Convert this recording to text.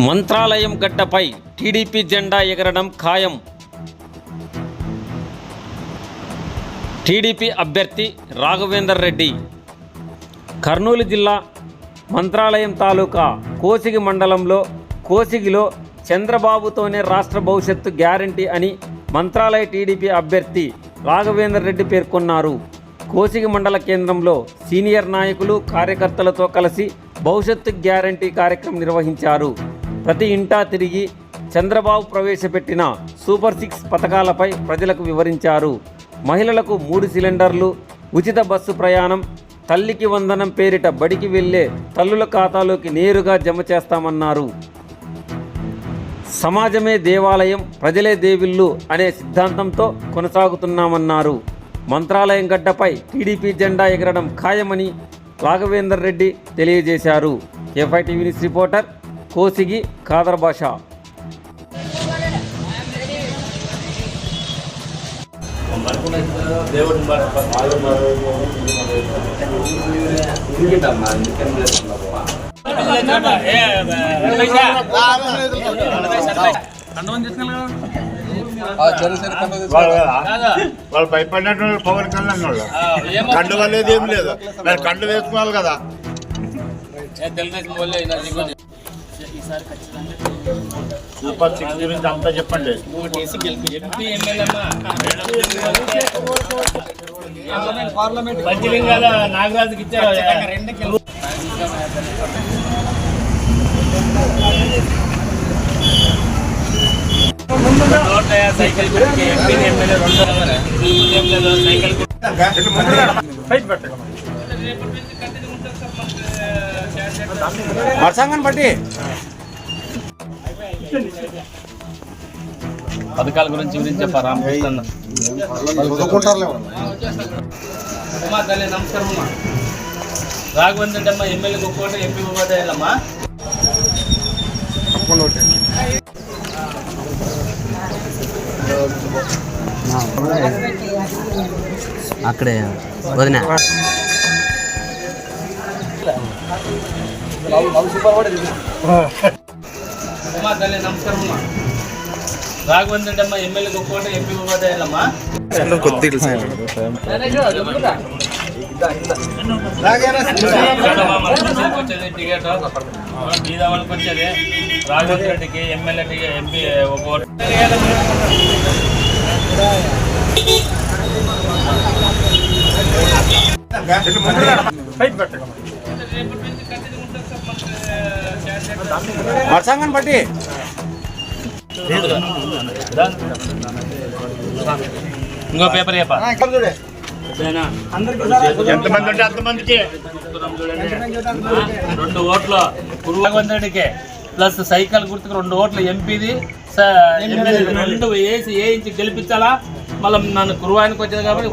మంత్రాలయం గడ్డపై టీడీపీ జెండా ఎగరడం ఖాయం. టీడీపీ అభ్యర్థి రాఘవేందర్ రెడ్డి. కర్నూలు జిల్లా మంత్రాలయం తాలూకా కోసిగి మండలంలో కోసిగిలో చంద్రబాబుతోనే రాష్ట్ర భవిష్యత్తు గ్యారంటీ అని మంత్రాలయ టీడీపీ అభ్యర్థి రాఘవేందర్ రెడ్డి పేర్కొన్నారు. కోసిగి మండల కేంద్రంలో సీనియర్ నాయకులు కార్యకర్తలతో కలిసి భవిష్యత్తు గ్యారంటీ కార్యక్రమం నిర్వహించారు. ప్రతి ఇంటా తిరిగి చంద్రబాబు ప్రవేశపెట్టిన సూపర్ 6 పథకాలపై ప్రజలకు వివరించారు. మహిళలకు 3 సిలిండర్లు, ఉచిత బస్సు ప్రయాణం, తల్లికి వందనం పేరిట బడికి వెళ్లే తల్లుల ఖాతాలోకి నేరుగా జమ చేస్తామన్నారు. సమాజమే దేవాలయం, ప్రజలే దేవుళ్ళు అనే సిద్ధాంతంతో కొనసాగుతున్నామన్నారు. మంత్రాలయం గడ్డపై టీడీపీ జెండా ఎగరడం ఖాయమని రాఘవేందర్ రెడ్డి తెలియజేశారు. K5 TV news reporter Kosigi Khader Basha. వాళ్ళు భయపడినట్టు పవన్ కళ్యాణ్ కండు వల్లేదు ఏం లేదు, కండు వేసుకోవాలి కదా. సూపర్ 6 గురించి అంతా చెప్పండి. నాగరాజుకి ఇచ్చారు. సైకిల్ వర్షాంగం బట్టి పథకాల గురించి చెప్పారు రామకృష్ణ. నమస్కారం అమ్మా. రాఘవేంద్ర అమ్మ ఎమ్మెల్యే ఒక్కోట ఎంపీ ఒక్కోటమ్మా. అక్కడే వదినా నమస్కారం అమ్మా. రాఘవేంద్ర అమ్మ ఎమ్మెల్యే ఒక్కోట ఎంపీ ఒక్కోటమ్మా. టికెట్ వాళ్ళకి వచ్చేది రాఘవేంద్ర రెడ్డికి ఎమ్మెల్యేకి ఎంపీ ఒక్కోటి. వర్షాంగం బట్టి ఇంకో పేపర్ ఎంతమంది ఉంటే అంతమందికి 2 ఓట్లు రాఘవేంద్రుడికి ప్లస్ సైకిల్ గుర్తుకు 2 ఓట్లు ఎంపీది 2 వేసి ఏ ఇంచి గెలిపించాలా. మళ్ళీ నన్ను కురువానికి వచ్చేది కాబట్టి